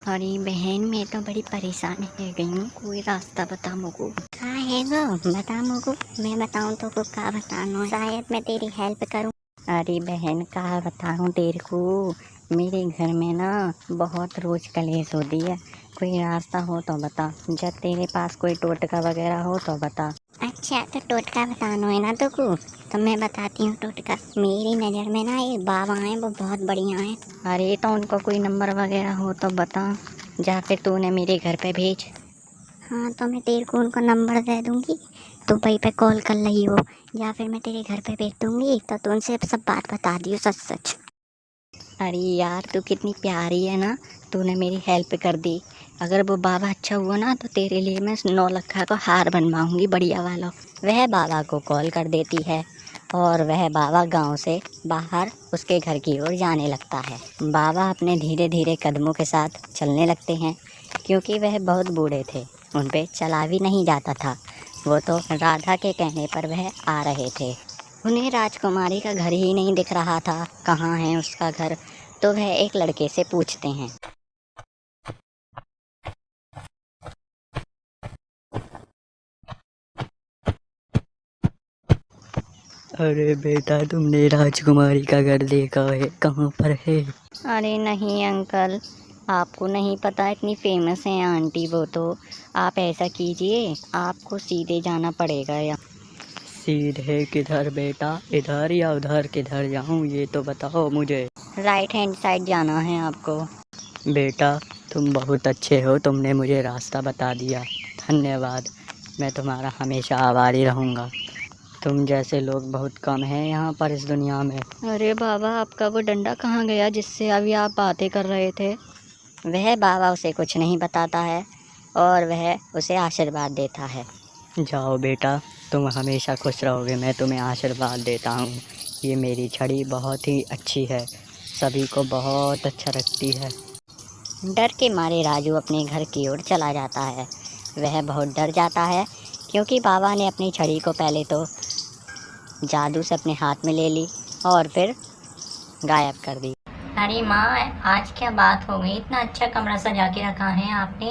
अरे बहन, मैं तो बड़ी परेशान रह गई हूँ। कोई रास्ता बता मुझको। कहाँ है वो, बता मुझको। मैं बताऊँ तो को क्या बताना, शायद मैं तेरी हेल्प करूँ। अरे बहन, कहाँ बताऊँ तेरे को। मेरे घर में ना बहुत रोज कलेश होती है। कोई रास्ता हो तो बता, जब तेरे पास कोई टोटका वगैरह हो तो बता। अच्छा, तो टोटका बताना है ना तो मैं बताती हूँ टोटका। मेरी नज़र में ना एक बाबा हैं, वो बहुत बढ़िया हैं। अरे तो उनको कोई नंबर वगैरह हो तो बता, या फिर तू उन्हें मेरे घर पे भेज। हाँ, तो मैं तेरे को उनका नंबर दे दूँगी, तो वहीं पे कॉल कर रही हो, या फिर मैं तेरे घर पे भेज दूँगी, तो तू उनसे सब बात बता दियो सच सच। अरे यार, तू कितनी प्यारी है ना, तूने मेरी हेल्प कर दी। अगर वो बाबा अच्छा हुआ ना तो तेरे लिए मैं 9 लाख का हार बनवाऊंगी बढ़िया वाला। वह बाबा को कॉल कर देती है और वह बाबा गांव से बाहर उसके घर की ओर जाने लगता है। बाबा अपने धीरे धीरे कदमों के साथ चलने लगते हैं, क्योंकि वह बहुत बूढ़े थे, उन पे चला भी नहीं जाता था। वो तो राधा के कहने पर वह आ रहे थे। उन्हें राजकुमारी का घर ही नहीं दिख रहा था, कहाँ है उसका घर। तो वह एक लड़के से पूछते हैं। अरे बेटा, तुमने राजकुमारी का घर देखा है? कहाँ पर है? अरे नहीं अंकल, आपको नहीं पता, इतनी फेमस है आंटी वो तो। आप ऐसा कीजिए, आपको सीधे जाना पड़ेगा। या सीधे किधर बेटा, इधर या उधर किधर जाऊँ ये तो बताओ मुझे। राइट हैंड साइड जाना है आपको। बेटा, तुम बहुत अच्छे हो, तुमने मुझे रास्ता बता दिया, धन्यवाद। मैं तुम्हारा हमेशा आभारी रहूँगा। तुम जैसे लोग बहुत कम हैं यहाँ पर इस दुनिया में। अरे बाबा, आपका वो डंडा कहाँ गया जिससे अभी आप बातें कर रहे थे? वह बाबा उसे कुछ नहीं बताता है और वह उसे आशीर्वाद देता है। जाओ बेटा, तुम हमेशा खुश रहोगे, मैं तुम्हें आशीर्वाद देता हूँ। ये मेरी छड़ी बहुत ही अच्छी है, सभी को बहुत अच्छा रखती है। डर के मारे राजू अपने घर की ओर चला जाता है। वह बहुत डर जाता है, क्योंकि बाबा ने अपनी छड़ी को पहले तो जादू से अपने हाथ में ले ली और फिर गायब कर दी। अरे माँ, आज क्या बात हो गई, इतना अच्छा कमरा सजा के रखा है आपने।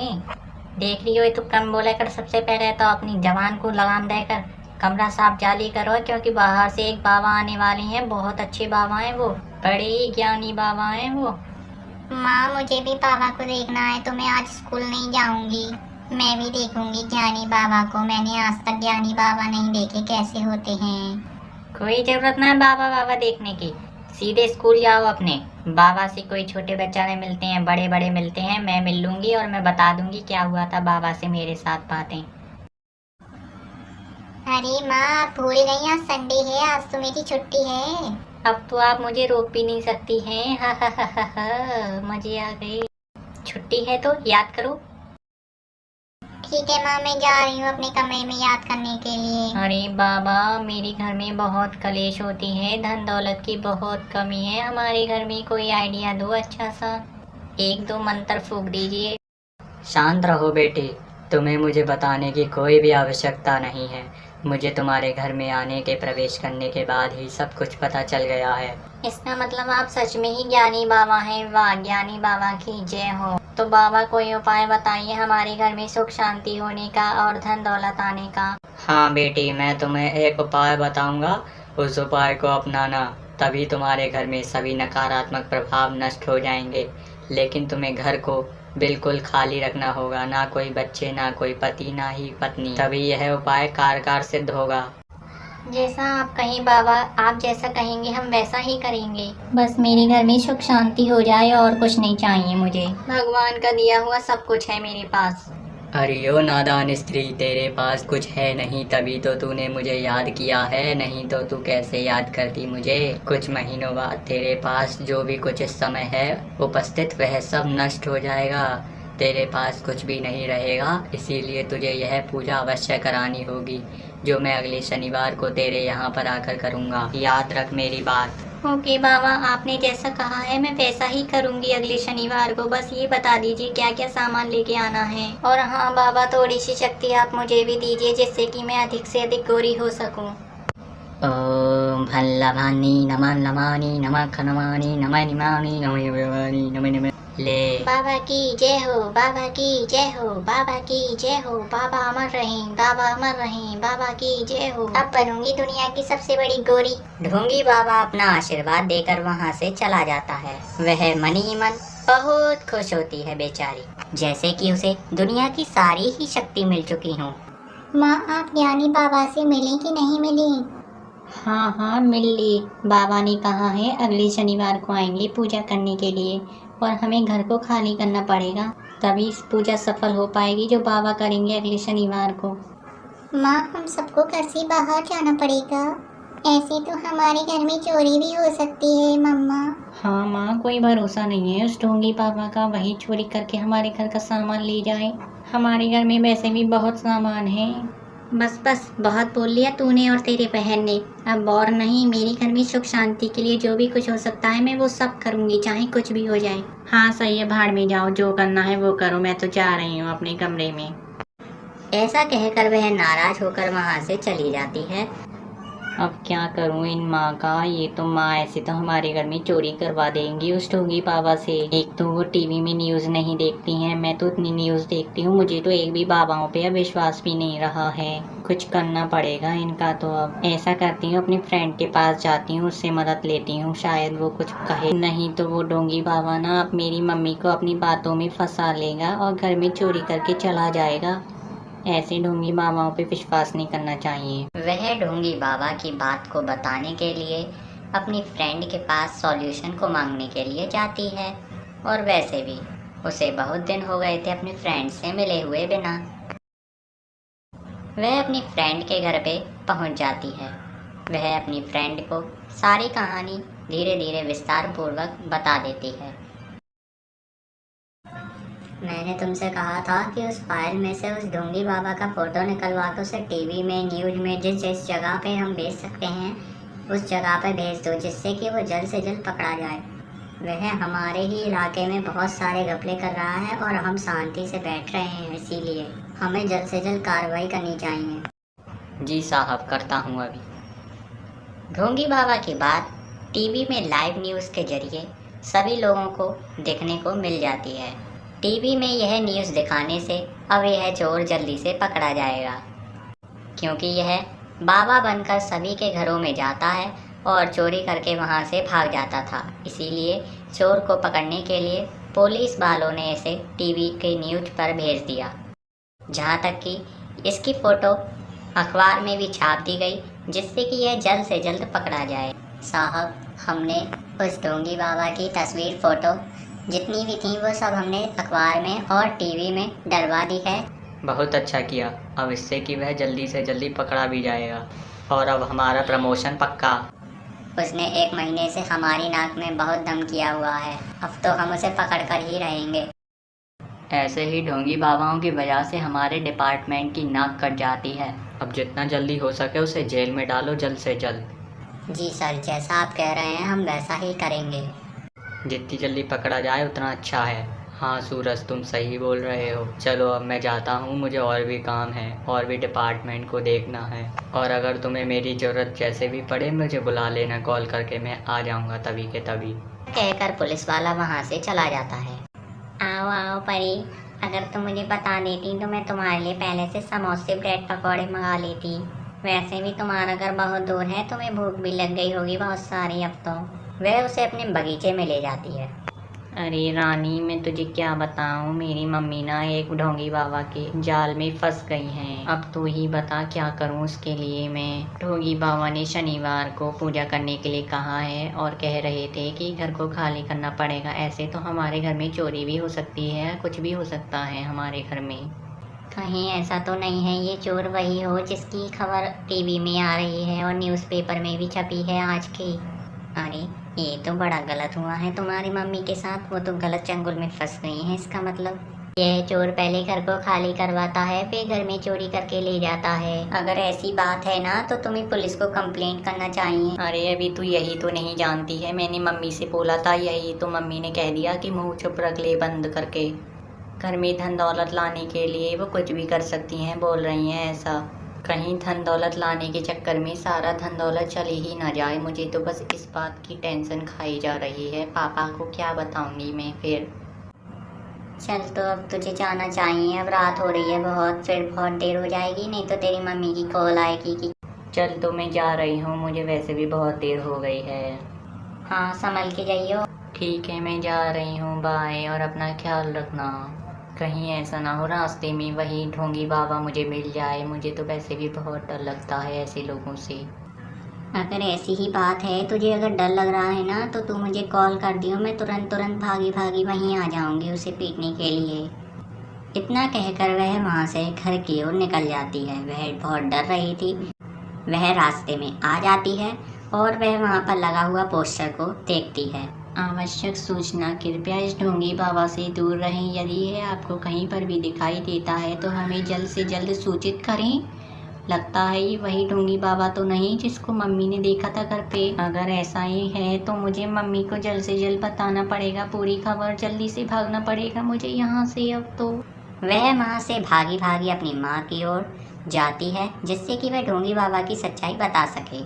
देख रही हो, तो कम बोला कर, सबसे पहले तो अपनी जबान को लगाम देकर कमरा साफ जाली करो, क्योंकि बाहर से एक बाबा आने वाले हैं। बहुत अच्छे बाबा हैं वो, बड़े ही ज्ञानी बाबा हैं वो। माँ, मुझे भी बाबा को देखना है, तो मैं आज स्कूल नहीं जाऊंगी। मैं भी देखूंगी ज्ञानी बाबा को, मैंने आज तक ज्ञानी बाबा नहीं देखे कैसे होते हैं। कोई जरूरत ना है बाबा बाबा देखने की, सीधे स्कूल जाओ अपने। बाबा से कोई छोटे बच्चा नहीं मिलते हैं, बड़े बड़े मिलते हैं। मैं मिल लूंगी और मैं बता दूंगी क्या हुआ था बाबा से मेरे साथ बातें। अरे माँ, आप भूल गई, आज संडे है, आज तो मेरी छुट्टी है। अब तो आप मुझे रोक भी नहीं सकती हैं। हा हा हा हा हा, मजे आ गए। छुट्टी है तो याद करो। ठीक है माँ, मैं जा रही हूँ अपने कमरे में याद करने के लिए। अरे बाबा, मेरे घर में बहुत कलेश होती है, धन दौलत की बहुत कमी है हमारे घर में, कोई आइडिया दो अच्छा सा, एक दो मंत्र फूंक दीजिए। शांत रहो बेटी, तुम्हें मुझे बताने की कोई भी आवश्यकता नहीं है। मुझे तुम्हारे घर में आने के प्रवेश करने के बाद ही सब कुछ पता चल गया है। इसका मतलब आप सच में ही ज्ञानी बाबा हैं? वाह, ज्ञानी बाबा की जय हो। तो बाबा, कोई उपाय बताइए हमारे घर में सुख शांति होने का और धन दौलत आने का। हाँ बेटी, मैं तुम्हें एक उपाय बताऊंगा, उस उपाय को अपनाना, तभी तुम्हारे घर में सभी नकारात्मक प्रभाव नष्ट हो जाएंगे। लेकिन तुम्हें घर को बिल्कुल खाली रखना होगा, ना कोई बच्चे, ना कोई पति, ना ही पत्नी, तभी यह उपाय कारगर सिद्ध होगा। जैसा आप कहें बाबा, आप जैसा कहेंगे हम वैसा ही करेंगे। बस मेरे घर में सुख शांति हो जाए और कुछ नहीं चाहिए मुझे। भगवान का दिया हुआ सब कुछ है मेरे पास। अरे ओ नादान स्त्री, तेरे पास कुछ है नहीं तभी तो तूने मुझे याद किया है, नहीं तो तू कैसे याद करती मुझे। कुछ महीनों बाद तेरे पास जो भी कुछ इस समय है उपस्थित, वह सब नष्ट हो जाएगा, तेरे पास कुछ भी नहीं रहेगा। इसीलिए तुझे यह पूजा अवश्य करानी होगी, जो मैं अगले शनिवार को तेरे यहाँ पर आकर करूँगा। याद रख मेरी बात। ओके बाबा, आपने जैसा कहा है मैं वैसा ही करूंगी अगले शनिवार को। बस ये बता दीजिए क्या क्या सामान लेके आना है। और हाँ बाबा, थोड़ी सी शक्ति आप मुझे भी दीजिए, जिससे कि मैं अधिक से अधिक गोरी हो सकूं। ओम भल्लभानी नमः नमानि नमः खनमानि नमः निमानि नमः नमः ले। बाबा की जय हो, बाबा की जय हो, बाबा की जय हो, बाबा अमर रहें, बाबा अमर रहें, बाबा की जय हो। अब बनूंगी दुनिया की सबसे बड़ी गोरी। ढोंगी बाबा अपना आशीर्वाद देकर वहाँ से चला जाता है। वह मन ही मन बहुत खुश होती है बेचारी, जैसे कि उसे दुनिया की सारी ही शक्ति मिल चुकी हो। माँ, आप ज्ञानी बाबा से मिली कि नहीं मिली? हाँ हाँ, मिल ली। बाबा ने कहा है अगले शनिवार को आएंगे पूजा करने के लिए, और हमें घर को खाली करना पड़ेगा, तभी इस पूजा सफल हो पाएगी जो बाबा करेंगे अगले शनिवार को। माँ, हम सबको घर से बाहर जाना पड़ेगा, ऐसे तो हमारे घर में चोरी भी हो सकती है मम्मा। हाँ माँ, कोई भरोसा नहीं है उस ढोंगी बाबा का, वही चोरी करके हमारे घर का सामान ले जाए। हमारे घर में वैसे भी बहुत सामान है। बस बस, बहुत बोल लिया तूने और तेरे बहन ने। अब और नहीं, मेरे घर में सुख शांति के लिए जो भी कुछ हो सकता है मैं वो सब करूँगी, चाहे कुछ भी हो जाए। हाँ सही है, भाड़ में जाओ, जो करना है वो करो, मैं तो जा रही हूँ अपने कमरे में। ऐसा कहकर वह नाराज होकर वहाँ से चली जाती है। अब क्या करूं इन माँ का, ये तो माँ ऐसे तो हमारे घर में चोरी करवा देंगी उस ढोंगी बाबा से। एक तो वो टीवी में न्यूज़ नहीं देखती हैं, मैं तो इतनी न्यूज़ देखती हूँ, मुझे तो एक भी बाबाओं पे अब विश्वास भी नहीं रहा है। कुछ करना पड़ेगा इनका तो। अब ऐसा करती हूँ, अपनी फ्रेंड के पास जाती हूँ, उससे मदद लेती हूँ, शायद वो कुछ कहे। नहीं तो वो ढोंगी बाबा ना अब मेरी मम्मी को अपनी बातों में फंसा लेगा और घर में चोरी करके चला जाएगा। ऐसे ढोंगी बाबाओं पे विश्वास नहीं करना चाहिए। वह ढोंगी बाबा की बात को बताने के लिए अपनी फ्रेंड के पास सॉल्यूशन को मांगने के लिए जाती है, और वैसे भी उसे बहुत दिन हो गए थे अपनी फ्रेंड से मिले हुए बिना। वह अपनी फ्रेंड के घर पे पहुंच जाती है। वह अपनी फ्रेंड को सारी कहानी धीरे धीरे विस्तार पूर्वक बता देती है। मैंने तुमसे कहा था कि उस फाइल में से उस ढोंगी बाबा का फोटो निकलवा कर उसे टीवी में, न्यूज में, जिस जिस जगह पे हम भेज सकते हैं उस जगह पे भेज दो, जिससे कि वो जल्द से जल्द पकड़ा जाए। वह हमारे ही इलाके में बहुत सारे घपले कर रहा है और हम शांति से बैठ रहे हैं, इसीलिए हमें जल्द से जल्द कार्रवाई करनी चाहिए। जी साहब, करता हूँ अभी। ढोंगी बाबा की बात टीवी में लाइव न्यूज़ के जरिए सभी लोगों को देखने को मिल जाती है। टीवी में यह न्यूज़ दिखाने से अब यह चोर जल्दी से पकड़ा जाएगा, क्योंकि यह बाबा बनकर सभी के घरों में जाता है और चोरी करके वहां से भाग जाता था। इसीलिए चोर को पकड़ने के लिए पुलिस वालों ने इसे टीवी के न्यूज़ पर भेज दिया। जहां तक कि इसकी फ़ोटो अखबार में भी छाप दी गई, जिससे कि यह जल्द से जल्द पकड़ा जाए। साहब, हमने उस ढोंगी बाबा की तस्वीर, फ़ोटो जितनी भी थी वो सब हमने अखबार में और टीवी में डलवा दी है। बहुत अच्छा किया, अब इससे कि वह जल्दी से जल्दी पकड़ा भी जाएगा, और अब हमारा प्रमोशन पक्का। उसने 1 महीने से हमारी नाक में बहुत दम किया हुआ है, अब तो हम उसे पकड़ कर ही रहेंगे। ऐसे ही ढोंगी बाबाओं की वजह से हमारे डिपार्टमेंट की नाक कट जाती है। अब जितना जल्दी हो सके उसे जेल में डालो जल्द से जल्द। जी सर, जैसा आप कह रहे हैं हम वैसा ही करेंगे। जितनी जल्दी पकड़ा जाए उतना अच्छा है। हाँ सूरज, तुम सही बोल रहे हो। चलो अब मैं जाता हूँ, मुझे और भी काम है, और भी डिपार्टमेंट को देखना है, और अगर तुम्हें मेरी ज़रूरत जैसे भी पड़े मुझे बुला लेना कॉल करके, मैं आ जाऊँगा तभी के तभी। कहकर पुलिस वाला वहाँ से चला जाता है। आओ आओ परी, अगर तुम मुझे बता देती तो मैं तुम्हारे लिए पहले से समोसे, ब्रेड पकौड़े मंगा लेती। वैसे भी तुम्हारा घर बहुत दूर है, तुम्हें भूख भी लग गई होगी बहुत सारी अब तो। वह उसे अपने बगीचे में ले जाती है। अरे रानी, मैं तुझे क्या बताऊँ, मेरी मम्मी ना एक ढोंगी बाबा के जाल में फंस गई हैं। अब तू ही बता क्या करूँ उसके लिए मैं। ढोंगी बाबा ने शनिवार को पूजा करने के लिए कहा है और कह रहे थे कि घर को खाली करना पड़ेगा। ऐसे तो हमारे घर में चोरी भी हो सकती है, कुछ भी हो सकता है हमारे घर में। कहीं ऐसा तो नहीं है ये चोर वही हो जिसकी खबर टीवी में आ रही है और न्यूज़पेपर में भी छपी है आज की। अरे ये तो बड़ा गलत हुआ है तुम्हारी मम्मी के साथ, वो तो गलत चंगुल में फंस गई हैं। इसका मतलब यह चोर पहले घर को खाली करवाता है, फिर घर में चोरी करके ले जाता है। अगर ऐसी बात है ना तो तुम्हें पुलिस को कंप्लेंट करना चाहिए। अरे अभी तू यही तो नहीं जानती है, मैंने मम्मी से बोला था यही, तो मम्मी ने कह दिया कि मुँह चुप रख ले बंद करके। घर में धन दौलत लाने के लिए वो कुछ भी कर सकती हैं, बोल रही हैं ऐसा। कहीं धन दौलत लाने के चक्कर में सारा धन दौलत चली ही ना जाए। मुझे तो बस इस बात की टेंशन खाई जा रही है, पापा को क्या बताऊंगी मैं फिर। चल तो अब तुझे जाना चाहिए, अब रात हो रही है बहुत, फिर बहुत देर हो जाएगी, नहीं तो तेरी मम्मी की कॉल आएगी कि चल तो मैं जा रही हूँ, मुझे वैसे भी बहुत देर हो गई है। हाँ संभल के जाइयो। ठीक है मैं जा रही हूँ, बाय, और अपना ख्याल रखना। कहीं ऐसा ना हो रास्ते में वही ढोंगी बाबा मुझे मिल जाए, मुझे तो वैसे भी बहुत डर लगता है ऐसे लोगों से। अगर ऐसी ही बात है, तुझे अगर डर लग रहा है ना, तो तू मुझे कॉल कर दियो, मैं तुरंत तुरंत भागी भागी वहीं आ जाऊंगी उसे पीटने के लिए। इतना कहकर वह वहाँ से घर की ओर निकल जाती है। वह बहुत डर रही थी। वह रास्ते में आ जाती है और वह वहाँ पर लगा हुआ पोस्टर को देखती है। आवश्यक सूचना, कृपया इस ढोंगी बाबा से दूर रहें। यदि यह आपको कहीं पर भी दिखाई देता है तो हमें जल्द से जल्द सूचित करें। लगता है ये वही ढोंगी बाबा तो नहीं जिसको मम्मी ने देखा था घर पे। अगर ऐसा ही है तो मुझे मम्मी को जल्द से जल्द बताना पड़ेगा पूरी खबर, जल्दी से भागना पड़ेगा मुझे यहाँ से अब तो। वह वहाँ से भागी भागी अपनी माँ की ओर जाती है, जिससे कि वह ढोंगी बाबा की सच्चाई बता सके।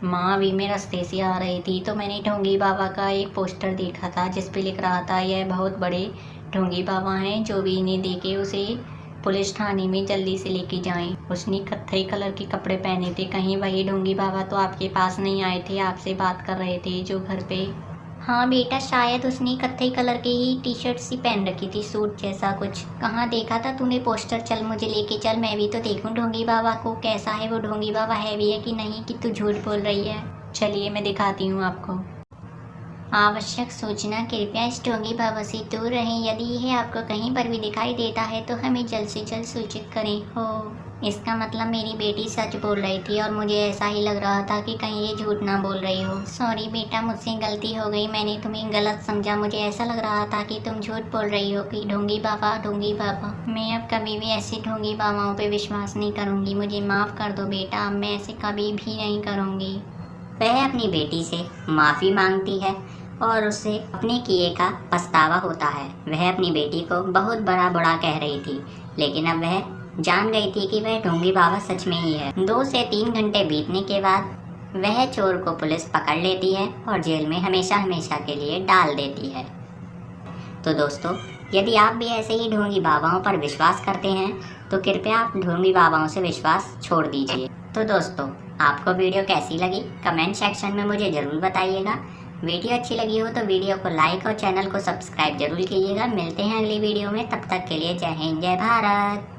माँ अभी मैं रास्ते से आ रही थी तो मैंने ढोंगी बाबा का एक पोस्टर देखा था जिस पे लिख रहा था यह बहुत बड़े ढोंगी बाबा हैं, जो भी इन्हें देखे उसे पुलिस थाने में जल्दी से लेके जाएं। उसने कत्थई कलर के कपड़े पहने थे, कहीं वही ढोंगी बाबा तो आपके पास नहीं आए थे, आपसे बात कर रहे थे जो घर पे। हाँ बेटा, शायद उसने कत्थई कलर की ही टी शर्ट सी पहन रखी थी, सूट जैसा कुछ। कहाँ देखा था तूने पोस्टर? चल मुझे लेके चल, मैं भी तो देखूं ढोंगी बाबा को, कैसा है वो ढोंगी बाबा, है भी है कि नहीं कि तू झूठ बोल रही है। चलिए मैं दिखाती हूँ आपको। आवश्यक सूचना, कृपया इस ढोंगी बाबा से दूर रहें। यदि यह आपको कहीं पर भी दिखाई देता है तो हमें जल्द से जल्द सूचित करें। हो, इसका मतलब मेरी बेटी सच बोल रही थी और मुझे ऐसा ही लग रहा था कि कहीं ये झूठ ना बोल रही हो। सॉरी बेटा, मुझसे गलती हो गई, मैंने तुम्हें गलत समझा। मुझे ऐसा लग रहा था कि तुम झूठ बोल रही हो कि ढोंगी बाबा ढोंगी बाबा। मैं अब कभी भी ऐसे ढोंगी बाबाओं पे विश्वास नहीं करूँगी, मुझे माफ़ कर दो बेटा, अब मैं ऐसे कभी भी नहीं करूँगी। वह अपनी बेटी से माफ़ी मांगती है और उसे अपने किए का पछतावा होता है। वह अपनी बेटी को बहुत बड़ा बुरा कह रही थी, लेकिन अब वह जान गई थी कि वह ढोंगी बाबा सच में ही है। 2 से 3 घंटे बीतने के बाद वह चोर को पुलिस पकड़ लेती है और जेल में हमेशा हमेशा के लिए डाल देती है। तो दोस्तों, यदि आप भी ऐसे ही ढोंगी बाबाओं पर विश्वास करते हैं तो कृपया आप ढोंगी बाबाओं से विश्वास छोड़ दीजिए। तो दोस्तों, आपको वीडियो कैसी लगी कमेंट सेक्शन में मुझे ज़रूर बताइएगा। वीडियो अच्छी लगी हो तो वीडियो को लाइक और चैनल को सब्सक्राइब जरूर कीजिएगा। मिलते हैं अगली वीडियो में, तब तक के लिए जय हिंद जय भारत।